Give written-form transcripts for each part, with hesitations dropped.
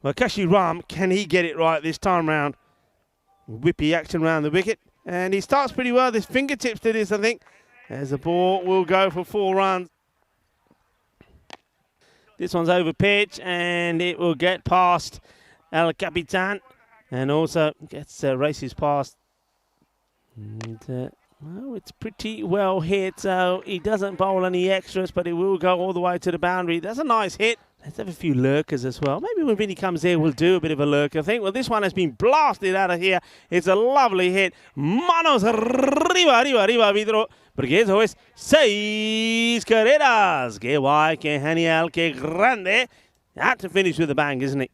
Well, Kashi Ram, can he get it right this time round? Whippy action around the wicket. And he starts pretty well. There's fingertips to this, I think. As the ball will go for 4 runs. This one's over pitch, and it will get past El Capitan. And also gets races past. And, well, it's pretty well hit, so he doesn't bowl any extras, but it will go all the way to the boundary. That's a nice hit. Let's have a few lurkers as well. Maybe when Vinny comes here, we'll do a bit of a lurker thing. Well, this one has been blasted out of here. It's a lovely hit. Manos arriba, arriba, arriba, vidro. Porque eso es 6 carreras. Que guay, que genial, que grande. Had to finish with a bang, isn't it?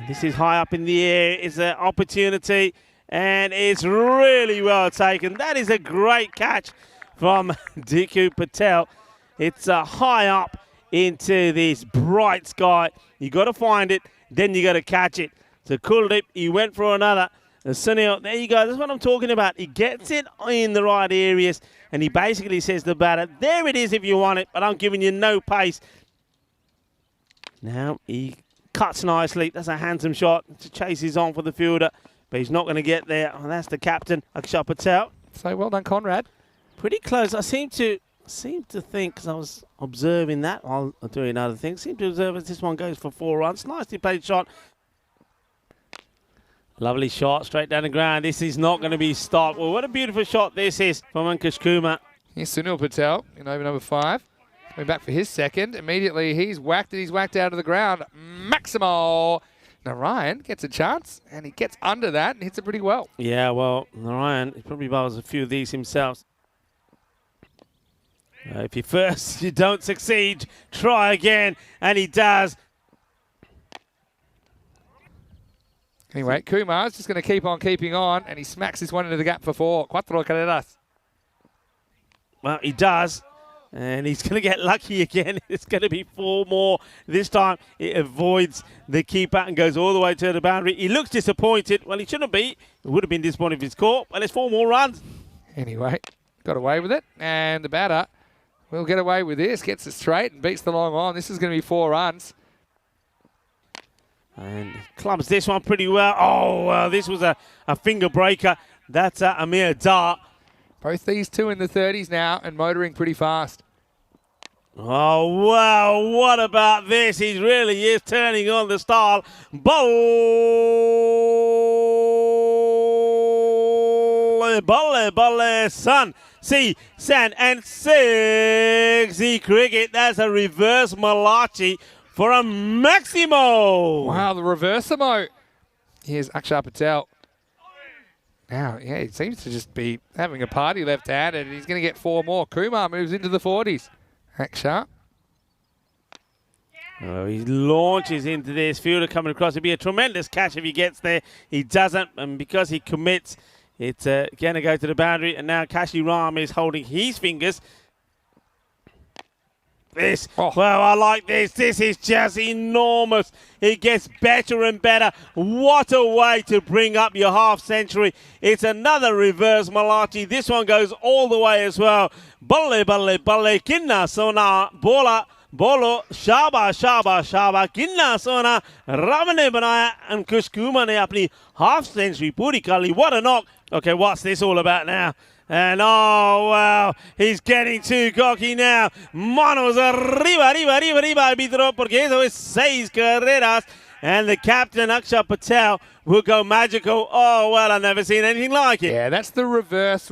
This is high up in the air. It's an opportunity, and it's really well taken. That is a great catch from Diku Patel. It's high up into this bright sky. You got to find it, then you got to catch it. So Kuldeep, he went for another. Sunil, there you go. That's what I'm talking about. He gets it in the right areas, and he basically says to the batter, there it is if you want it, but I'm giving you no pace. Now he cuts nicely. That's a handsome shot. Chases on for the fielder, but he's not going to get there. Oh, that's the captain, Akshar Patel. So well done, Conrad. Pretty close. I seem to think, because I was observing that while doing other things, seem to observe as this one goes for 4 runs. Nicely played shot. Lovely shot straight down the ground. This is not going to be stopped. Well, what a beautiful shot this is from Ankush Kumar. Here's Sunil Patel in over number 5. Coming back for his second. Immediately he's whacked it. He's whacked out of the ground. Maximal. Narayan gets a chance, and he gets under that and hits it pretty well. Yeah, well, Narayan, he probably bowls a few of these himself. If you don't succeed, try again, and he does. Anyway, Kumar's just going to keep on keeping on, and he smacks this one into the gap for 4. 4 carreras. Well, he does, and he's going to get lucky again. It's going to be 4 more. This time, it avoids the keeper and goes all the way to the boundary. He looks disappointed. Well, he shouldn't be. He would have been disappointed if he's caught. Well, there's 4 more runs. Anyway, got away with it, and the batter will get away with this. Gets it straight and beats the long on. This is going to be 4 runs. And clubs this one pretty well. Oh, well, this was a finger breaker. That's a mere dart. Both these two in the 30s now and motoring pretty fast. Oh, wow. What about this? He really is turning on the style. Bolle, son. See, San, and 60 cricket. That's a reverse Malachi for a Maximo. Wow, the reversimo. Here's Akshar Patel. Now, yeah, he seems to just be having a party left-handed, and he's going to get 4 more. Kumar moves into the 40s. Akshar. Oh, he launches into this. Fielder coming across. It'd be a tremendous catch if he gets there. He doesn't, and because he commits, it's going to go to the boundary. And now Kashi Ram is holding his fingers. This, well, I like this. This is just enormous. It gets better and better. What a way to bring up your half century. It's another reverse Malachi. This one goes all the way as well. Balle, balle, balle, kinna, sona, bola, bolo, shaba, shaba, shaba, kinna, sona, Ravane banaya, and Ankush Kumar ne apni half century puri kali. What a knock. Okay, what's this all about now? And oh, wow, he's getting too cocky now. Manos arriba, arriba, arriba, arriba, arbitro, porque eso es 6 carreras. And the captain, Akshar Patel, will go magical. Oh, well, I've never seen anything like it. Yeah, that's the reverse.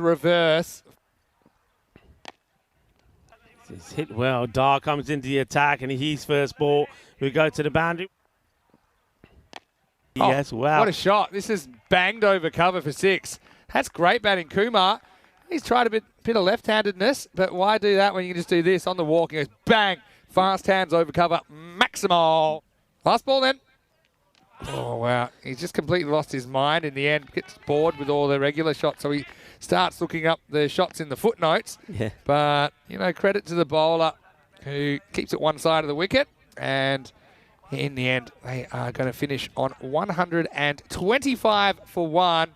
It's hit well. Dar comes into the attack, and his first ball will go to the boundary. Oh, yes, wow. What a shot. This is banged over cover for 6. That's great batting, Kumar. He's tried a bit of left-handedness, but why do that when you can just do this on the walk? He goes bang, fast hands over cover, maximal. Last ball then. Oh, wow. He's just completely lost his mind in the end. Gets bored with all the regular shots, so he starts looking up the shots in the footnotes. Yeah. But, you know, credit to the bowler who keeps it one side of the wicket. And in the end, they are going to finish on 125 for 1.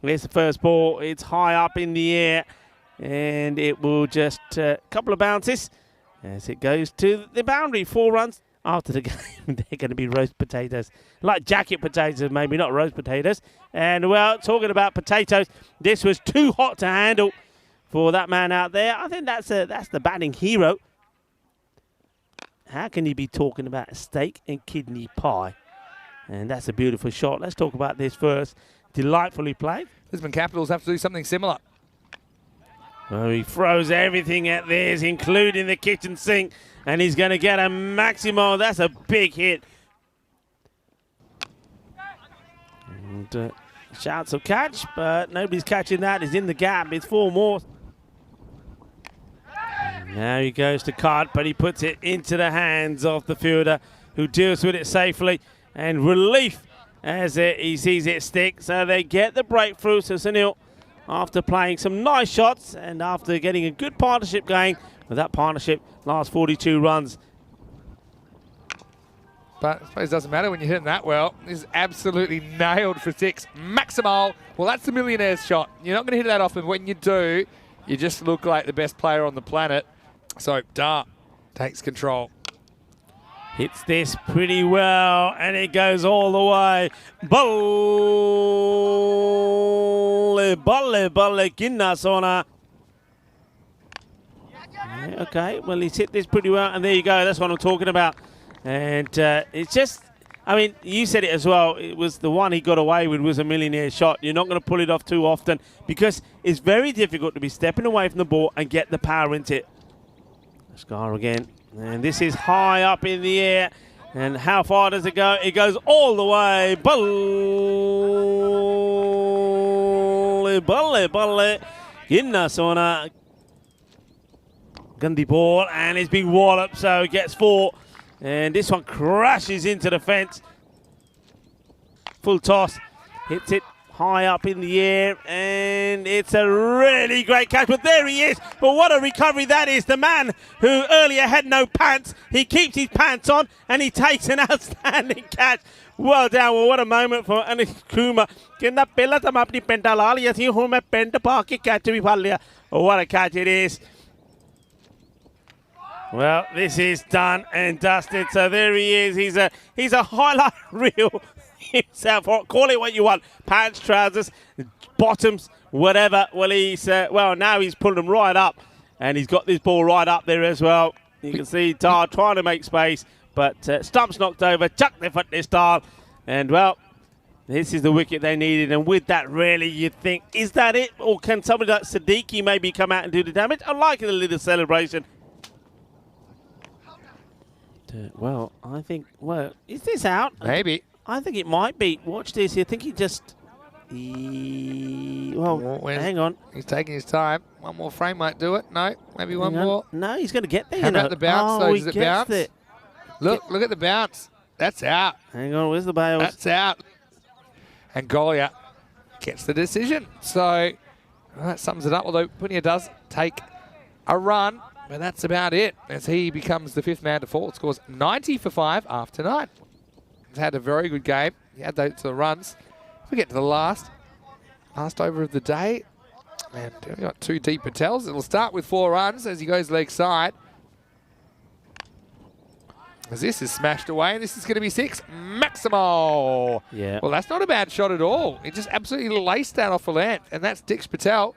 There's the first ball. It's high up in the air, and it will just a couple of bounces as it goes to the boundary. 4 runs. After the game, they're going to be roast potatoes. Like jacket potatoes, maybe, not roast potatoes. And, well, talking about potatoes, this was too hot to handle for that man out there. I think that's the batting hero. How can you be talking about steak and kidney pie? And that's a beautiful shot. Let's talk about this first. Delightfully played. Lisbon Capitals have to do something similar. Well, he throws everything at this, including the kitchen sink, and he's going to get a maximo. That's a big hit. And shouts of catch, but nobody's catching that. He's in the gap. It's 4 more. And now he goes to cut, but he puts it into the hands of the fielder, who deals with it safely. And relief as he sees it stick. So they get the breakthrough. So Sunil, after playing some nice shots and after getting a good partnership going, with that partnership, last 42 runs. But I suppose it doesn't matter when you hit him that well. This is absolutely nailed for 6. Maximal. Well, that's the millionaire's shot. You're not going to hit that often. When you do, you just look like the best player on the planet. So Dart takes control. Hits this pretty well, and it goes all the way. Balle, Ginnasona. Yeah, okay, well, he's hit this pretty well, and there you go. That's what I'm talking about. And it's just, I mean, you said it as well. It was the one he got away with was a millionaire shot. You're not going to pull it off too often because it's very difficult to be stepping away from the ball and get the power into it. Scar again. And this is high up in the air. And how far does it go? It goes all the way. Balle. Ginnasona. Gandhi ball. And it's been walloped, so it gets 4. And this one crashes into the fence. Full toss. Hits it high up in the air. And it's a really great catch. But there he is. But what a recovery that is. The man who earlier had no pants. He keeps his pants on. And he takes an outstanding catch. Well done. Well, what a moment for Anish Kumar. What a catch it is. Well, this is done and dusted. So there he is. He's a highlight reel himself. Call it what you want. Pants, trousers, bottoms, whatever. Well, now he's pulling them right up, and he's got this ball right up there as well. You can see Tar trying to make space, but stumps knocked over. Chuck their foot this time, and well, this is the wicket they needed. And with that, really, you'd think, is that it, or can somebody like Siddiqui maybe come out and do the damage? I like a little celebration. Well, I think, is this out? Maybe. I think it might be. Watch this. I think he just... hang on. He's taking his time. One more frame might do it. No, maybe one more. No, he's going to get there. How about the bounce, though? Does it bounce? It. Look at the bounce. That's out. Hang on, where's the bails? That's out. And Golia gets the decision. So that sums it up, although Punya does take a run. But that's about it as he becomes the 5th man to fall. Scores 90 for 5 after 9. He's had a very good game. He had those runs. We get to the last over of the day. And we've got 2 deep Patels. It'll start with 4 runs as he goes leg side. As this is smashed away, and this is going to be 6. Maximo! Yeah. Well, that's not a bad shot at all. He just absolutely laced that off the length, and that's Dix Patel.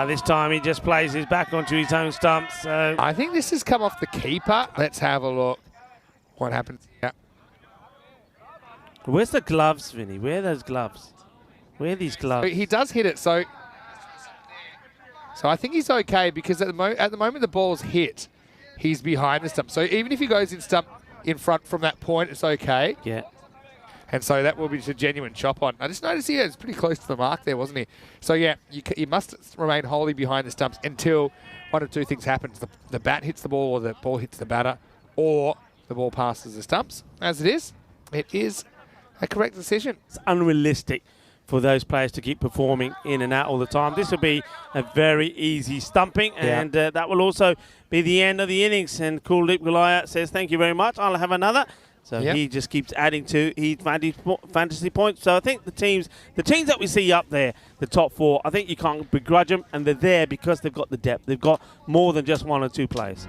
This time he just plays his back onto his own stumps. So. I think this has come off the keeper. Let's have a look. What happens here? Where's the gloves, Vinny? Where are those gloves? Where are these gloves? He does hit it, so I think he's okay because at the moment the ball's hit, he's behind the stump. So even if he goes in front from that point, it's okay. Yeah. And so that will be just a genuine chop on. I just noticed he was pretty close to the mark there, wasn't he? So yeah, you must remain wholly behind the stumps until one of 2 things happens. The bat hits the ball, or the ball hits the batter, or the ball passes the stumps. As it is a correct decision. It's unrealistic for those players to keep performing in and out all the time. This will be a very easy stumping, and that will also be the end of the innings. And Kuldeep Goliath says, thank you very much. I'll have another. So he just keeps adding to his fantasy points. So I think the teams that we see up there, the top 4, I think you can't begrudge them, and they're there because they've got the depth. They've got more than just 1 or 2 players.